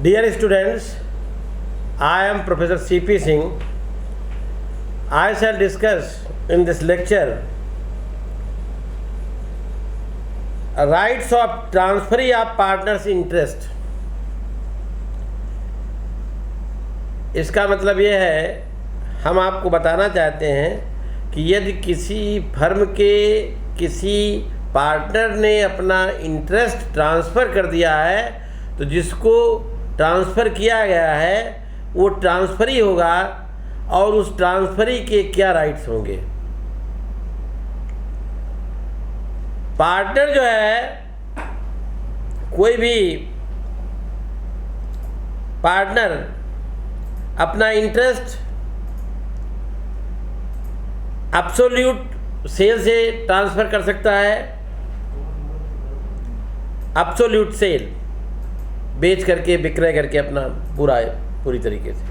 Dear students, I am Professor C.P. Singh. I shall discuss in this lecture rights of transferee of partners interest. इसका मतलब ये है, हम आपको बताना चाहते हैं कि यदि किसी फर्म के किसी पार्टनर ने अपना इंटरेस्ट ट्रांसफ़र कर दिया है तो जिसको ट्रांसफ़र किया गया है वो ट्रांसफरी होगा और उस ट्रांसफरी के क्या राइट्स होंगे। पार्टनर जो है, कोई भी पार्टनर अपना इंटरेस्ट एब्सोल्यूट सेल से ट्रांसफ़र कर सकता है। एब्सोल्यूट सेल बेच करके, विक्रय करके अपना पूरी तरीके से,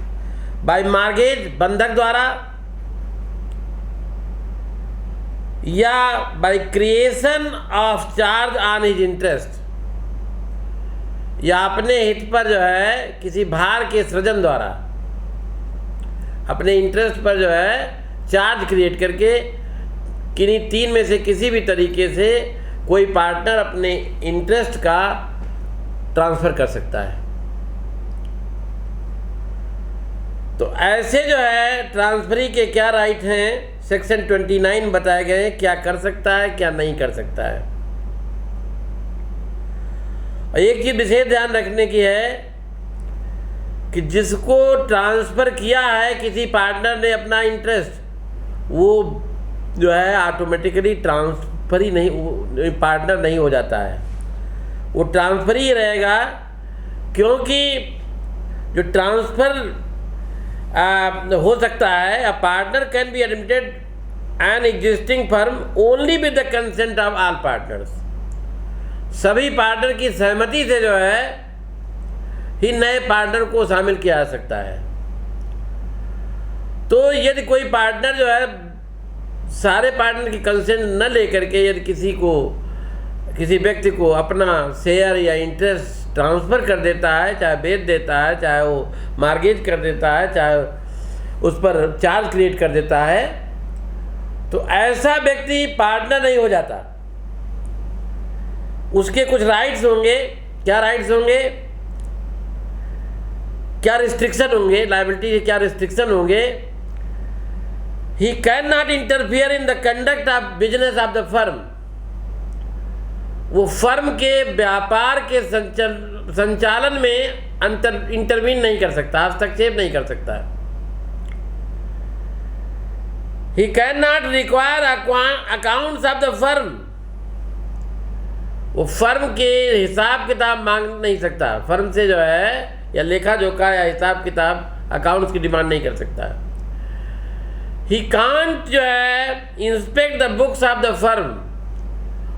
बाय मार्गेज बंधक द्वारा, या by creation of charge on his interest, या अपने हित पर जो है किसी भार के सृजन द्वारा अपने इंटरेस्ट पर जो है चार्ज क्रिएट करके, किन्हीं तीन में से किसी भी तरीके से कोई पार्टनर अपने इंटरेस्ट का ट्रांसफ़र कर सकता है। तो ऐसे जो है ट्रांसफरी के क्या राइट हैं, सेक्शन 29 बताए गए हैं, क्या कर सकता है क्या नहीं कर सकता है। और एक चीज़ विशेष ध्यान रखने की है कि जिसको ट्रांसफ़र किया है किसी पार्टनर ने अपना इंटरेस्ट, वो जो है ऑटोमेटिकली ट्रांसफरी नहीं, पार्टनर नहीं हो जाता है, वो ट्रांसफर ही रहेगा। क्योंकि जो ट्रांसफ़र हो सकता है, a partner can be admitted an existing firm only with the consent of all partners. सभी पार्टनर की सहमति से जो है ही नए पार्टनर को शामिल किया जा सकता है। तो यदि कोई पार्टनर जो है सारे पार्टनर की कंसेंट न लेकर के यदि किसी व्यक्ति को अपना शेयर या इंटरेस्ट ट्रांसफ़र कर देता है, चाहे बेच देता है, चाहे वो मार्गेज कर देता है, चाहे उस पर चार्ज क्रिएट कर देता है, तो ऐसा व्यक्ति पार्टनर नहीं हो जाता। उसके कुछ राइट्स होंगे। क्या राइट्स होंगे, क्या रिस्ट्रिक्शन होंगे, लायबिलिटी के क्या रिस्ट्रिक्शन होंगे। He can not interfere in the conduct of business of the firm. वो फर्म के व्यापार के संचालन में इंटरवीन नहीं कर सकता, हस्तक्षेप नहीं कर सकता। He can not require accounts of the firm. वो फर्म के हिसाब किताब मांग नहीं सकता, फर्म से जो है या लेखा जोखा या हिसाब किताब अकाउंट्स की डिमांड नहीं कर सकता। ही कांट जो है inspect the books of the firm.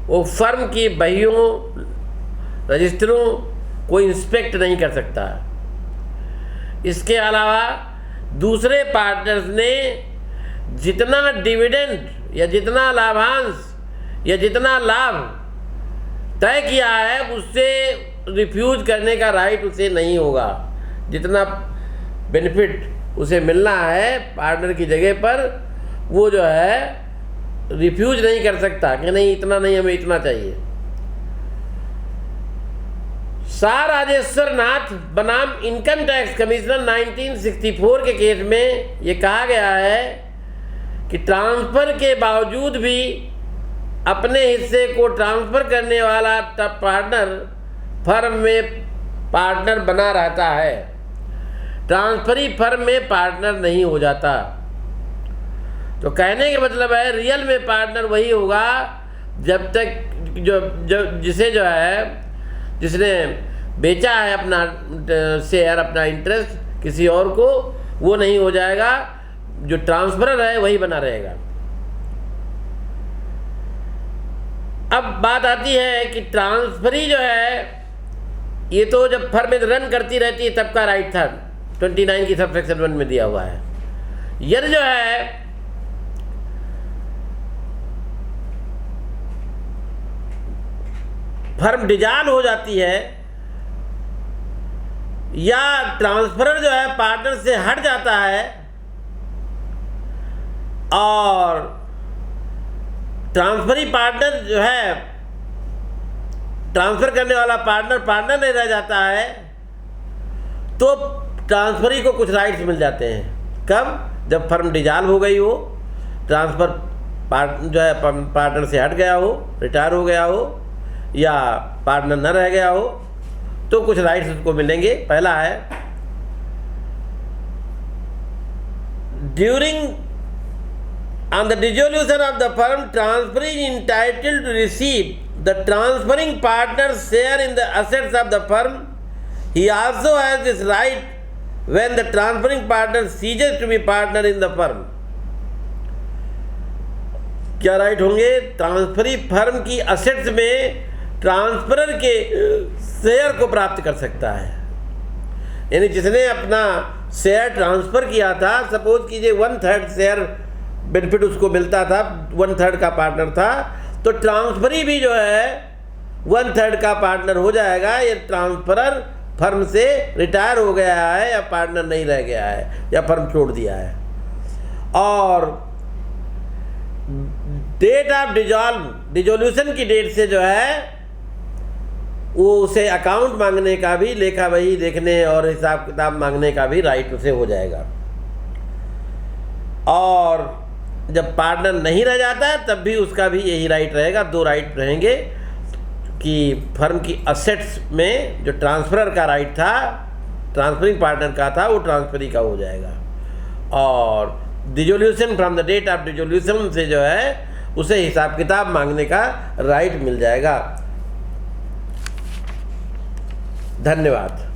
वो फर्म की बहियों, रजिस्टरों को इंस्पेक्ट नहीं कर सकता। इसके अलावा दूसरे पार्टनर्स ने जितना डिविडेंड या जितना लाभांश या जितना लाभ तय किया है उससे रिफ्यूज करने का राइट उसे नहीं होगा। जितना बेनिफिट उसे मिलना है पार्टनर की जगह पर, वो जो है रिफ्यूज नहीं कर सकता कि नहीं इतना नहीं, हमें इतना चाहिए। सा राजेश्वर नाथ बनाम इनकम टैक्स कमिश्नर 1964 के केस में ये कहा गया है कि ट्रांसफ़र के बावजूद भी अपने हिस्से को ट्रांसफ़र करने वाला पार्टनर फर्म में पार्टनर बना रहता है, ट्रांसफरी फर्म में पार्टनर नहीं हो जाता। तो कहने का मतलब है रियल में पार्टनर वही होगा जब तक जिसे जो है जिसने बेचा है अपना शेयर, अपना इंटरेस्ट किसी और को, वो नहीं हो जाएगा। जो ट्रांसफरर है वही बना रहेगा। अब बात आती है कि ट्रांसफरी जो है ये तो जब फर्म रन करती रहती है तब का राइट था, 29 की सब सेक्शन 1 में दिया हुआ है। यदि जो है फर्म डिजाल हो जाती है या ट्रांसफरर जो है पार्टनर से हट जाता है और ट्रांसफरी पार्टनर जो है, ट्रांसफर करने वाला पार्टनर नहीं रह जाता है, तो ट्रांसफरी को कुछ राइट्स मिल जाते हैं। कब? जब फर्म डिजॉल्व हो गई हो, ट्रांसफर जो है पार्टनर से हट गया हो, रिटायर हो गया हो, या पार्टनर न रह गया हो, तो कुछ राइट्स उसको मिलेंगे। पहला है, during on the dissolution of the firm, transferee is entitled to receive the transferring partner's share in the assets of the firm. He also has this right when the transferring partner ceases to be partner in the firm. क्या right होंगे? Transferee firm की assets में transferor के share को प्राप्त कर सकता है। यानी जिसने अपना शेयर ट्रांसफर किया था, सपोज कीजिए 1/3 शेयर बेनिफिट उसको मिलता था, 1/3 का पार्टनर था, तो ट्रांसफरी भी जो है 1/3 का पार्टनर हो जाएगा। ये ट्रांसफरर फर्म से रिटायर हो गया है या पार्टनर नहीं रह गया है या फर्म छोड़ दिया है। और डेट ऑफ डिजोल्यूशन की डेट से जो है वो उसे अकाउंट मांगने का भी, लेखा बही देखने और हिसाब किताब मांगने का भी राइट उसे हो जाएगा। और जब पार्टनर नहीं रह जाता है तब भी उसका भी यही राइट रहेगा। 2 राइट रहेंगे कि फर्म की असेट्स में जो ट्रांसफरर का राइट था, ट्रांसफरिंग पार्टनर का था, वो ट्रांसफरी का हो जाएगा। और dissolution, from the date of dissolution से जो है उसे हिसाब किताब मांगने का राइट मिल जाएगा। धन्यवाद।